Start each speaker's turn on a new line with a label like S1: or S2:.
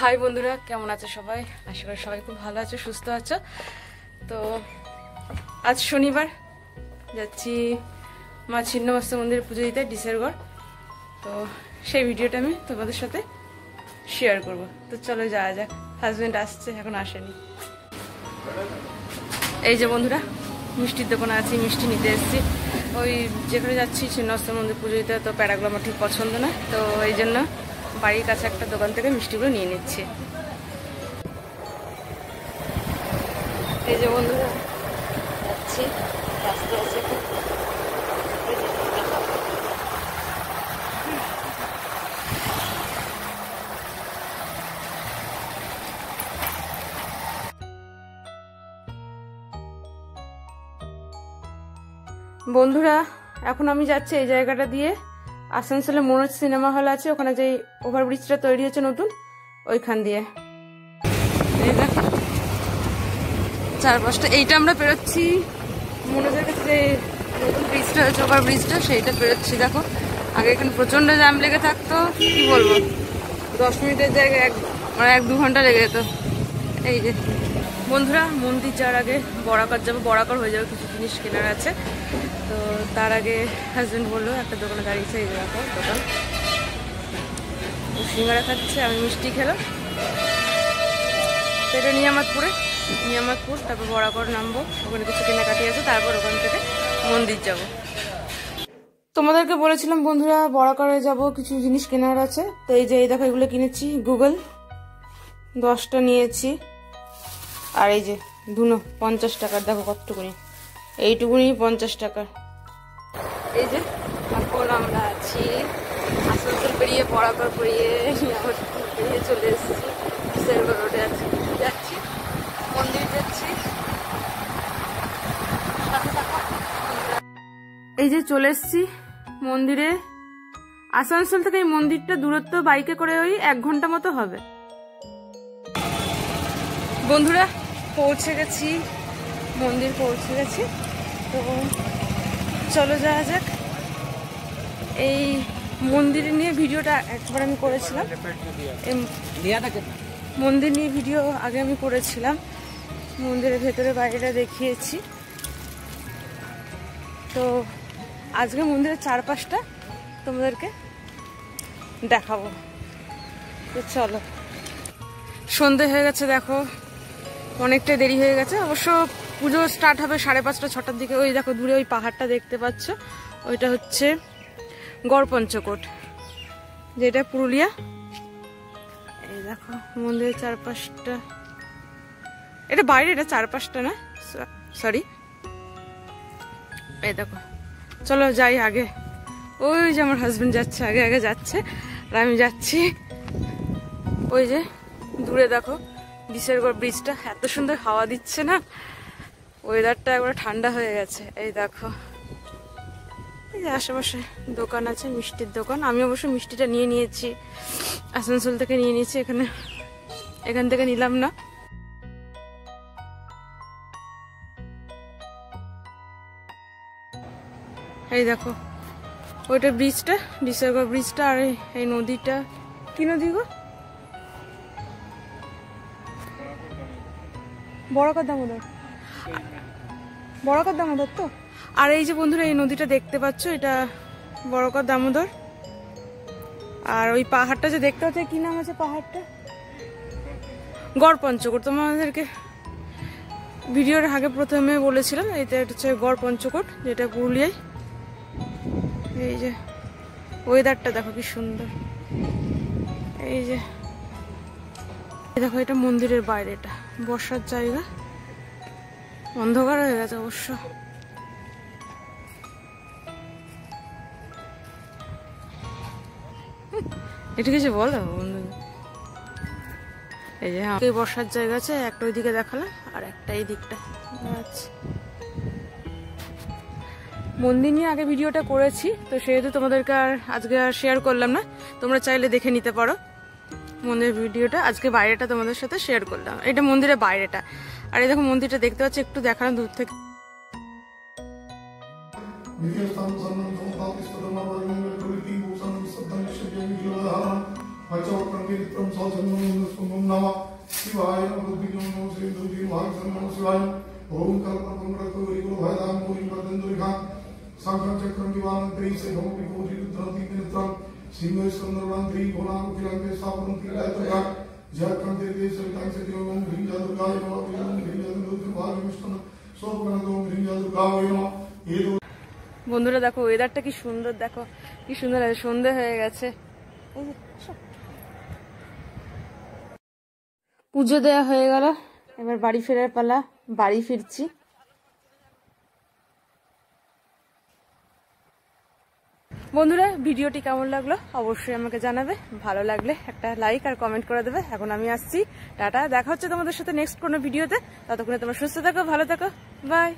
S1: High বন্ধুরা, কেমন আছো সবাই? আশা করি সবাই খুব ভালো আছো, সুস্থ আছো। তো আজ শনিবার, যাচ্ছি মা ছিন্নমস্তা মন্দিরে পুজো দিতে ডিসেরগড়। তো সেই ভিডিওটা আমি তোমাদের সাথে শেয়ার করব। তো চলো যাওয়া যাক। হাজব্যান্ড আসছে, এখন আসেনি। এই যে বন্ধুরা, মিষ্টির দোকানে আছি, মিষ্টি নিতে এসেছি। ওই যেখানে যাচ্ছি ছিন্নমস্তা মন্দির পুজো দিতে, তো প্যারাগুলো আমার ঠিক পছন্দ না, তো এই জন্য বাড়ির কাছে একটা দোকান থেকে মিষ্টিগুলো নিয়ে নিচ্ছি। এই যে বন্ধুরা যাচ্ছি, রাস্তা আছে। বন্ধুরা এখন আমি যাচ্ছি এই জায়গাটা দিয়ে, আসানসোলে মনোজ সিনেমা হল আছে, ওখানে যে ওভারব্রিজটা তৈরি হচ্ছে নতুন, ওইখান দিয়ে। চারপাশটা এইটা আমরা পেরোচ্ছি মনোজের কাছে, যে নতুন ব্রিজটা হচ্ছে ওভারব্রিজটা, সেইটা পেরোচ্ছি। দেখো আগে এখানে প্রচন্ড জ্যাম লেগে থাকতো, কি বলবো, 10 মিনিটের জায়গায় এক দু ঘন্টা লেগে যেত। এই যে বন্ধুরা, মন্দির যাওয়ার আগে বরাকর যাবো, বরাকর হয়ে যাবে, কিছু জিনিস কেনার আছে। তো তার আগে হাজব্যান্ড বললো একটা দোকানে দাঁড়িয়েছে, এই দেখো দোকান, সিঙ্গারা খাচ্ছে, আমি মিষ্টি খেলাম। সেটা নিয়ামতপুর, তারপর বরাকর নামবো, ওখানে কিছু কেনাকাটি আছে, তারপর ওখান থেকে মন্দির যাব। তোমাদেরকে বলেছিলাম বন্ধুরা বরাকরে যাব, কিছু জিনিস কেনার আছে। তো এই যে এই দেখো, এগুলো কিনেছি। গুগল 10টা নিয়েছি, আর এই যে ধুনো 50 টাকার, দেখো কতটুকুনি, এইটুকুনি 50 টাকার। এই যে এখন আমরা আছি আসানসোল পেরিয়ে, বরাকর পেরিয়ে, পেরিয়ে চলে এসেছি ডিসেরগড় রোডে যাচ্ছি, মন্দির যাচ্ছি। এই যে চলে এসেছি মন্দিরে। আসানসোল থেকে এই মন্দিরটা দূরত্ব বাইকে করে ওই 1 ঘন্টা মতো হবে। বন্ধুরা পৌঁছে গেছি, মন্দির পৌঁছে গেছি। তো চলো যাওয়া যাক। এই মন্দির নিয়ে ভিডিওটা একবার আমি করেছিলাম, মন্দির নিয়ে ভিডিও আগে আমি করেছিলাম, মন্দিরের ভেতরে বাইরেটা দেখিয়েছি। তো আজকে মন্দিরের চারপাশটা তোমাদেরকে দেখাবো। তো চলো, সন্ধে হয়ে গেছে, দেখো অনেকটা দেরি হয়ে গেছে। অবশ্য পুজো স্টার্ট হবে 5:30 6টার দিকে। ওই দেখো দূরে ওই পাহাড়টা দেখতে পাচ্ছ, ওইটা হচ্ছে গড়পঞ্চকোট, যেটা পুরুলিয়া। এই দেখো মন্দিরের চারপাশটা, এটা বাইরে, এটা চারপাশটা না, সরি। এই দেখো, চলো যাই আগে। ওই যে আমার হাজবেন্ড যাচ্ছে, আগে আগে যাচ্ছে, আর আমি যাচ্ছি। ওই যে দূরে দেখো ডিসেরগড় ব্রিজটা, এত সুন্দর হাওয়া দিচ্ছে না, ওয়েদারটা একবার ঠান্ডা হয়ে গেছে। এই দেখো, এই যে আশেপাশে দোকান আছে, মিষ্টির দোকান। আমি অবশ্য মিষ্টিটা নিয়ে নিয়েছি, আসানসোল থেকে নিয়ে নিয়েছি, এখান থেকে নিলাম না। এই দেখো ওইটা ব্রিজটা, ডিসেরগড় ব্রিজটা, আর এই নদীটা, কি নদী গো? বরাকর দামোদর তো। আর এই যে বন্ধুরা, এই নদীটা দেখতে পাচ্ছ, এটা বরাকর দামোদর। আর ওই পাহাড়টা যে দেখতে পাচ্ছ, কি নাম আছে পাহাড়টা? গড়পঞ্চকোট। তোমাদেরকে ভিডিওর আগে প্রথমে বলেছিলাম, এটা হচ্ছে গড়পঞ্চকোট, যেটা পুরুলিয়ায়। এই যে ওয়েদারটা দেখো কি সুন্দর। এই যে দেখো, এটা মন্দিরের বাইরে, এটা বসার জায়গা, অন্ধকার হয়ে গেছে অবশ্য। এটা কিছু বলো বন্ধু? এই যে বসার জায়গা আছে, একটা ওইদিকে দেখালাম, আর একটা এই দিকটা আছে। মন্দির নিয়ে আগে ভিডিওটা করেছি, তো সেহেতু তোমাদেরকে আজকে আর শেয়ার করলাম না, তোমরা চাইলে দেখে নিতে পারো মন্দিরের ভিডিওটা। আজকে বাইরেটা তোমাদের সাথে শেয়ার করলাম, এটা মন্দিরের বাইরেটা। আর এই দেখো মন্দিরটা দেখতে পাচ্ছি, একটু দেখালাম দূর থেকে।
S2: पंचवक्रम कीर्तम सौचंदम नमः शिवाय बुद्धिज्ञान नमो श्री दुर्गे भागवत नमो शिवाय ओम कल्पकं रतो रिगो भयदान मोहि वर्धन्दुरिखा शंखं चक्रं दिवानंत्री से भव विभूति रुद्रति नेत्रं सिंह स्कंदरांत्री भोलामुखिलंके स्थापनंती गायत्र्या जयकंते देश सवितां से दिवं ह्रीजा दुर्गाय नमः ओम ह्रीजा दुर्गाविष्णु सोपनंदो ह्रीजा दुर्गाय नमः ये
S1: বন্ধুরা দেখো ওয়েদারটা কি সুন্দর, দেখো কি সুন্দর আছে, সন্ধে হয়ে গেছে। পুজো দেয়া হয়ে গেল, এবার বাড়ি ফেরার পালা। বাড়ি ফিরছি। বন্ধুরা ভিডিওটি কেমন লাগলো অবশ্যই আমাকে জানাবে, ভালো লাগলে একটা লাইক আর কমেন্ট করে দেবে। এখন আমি আসছি, টাটা, দেখা হচ্ছে তোমাদের সাথে নেক্সট কোনো ভিডিওতে। ততক্ষণে তোমরা সুস্থ থাকো, ভালো থাকো, বাই।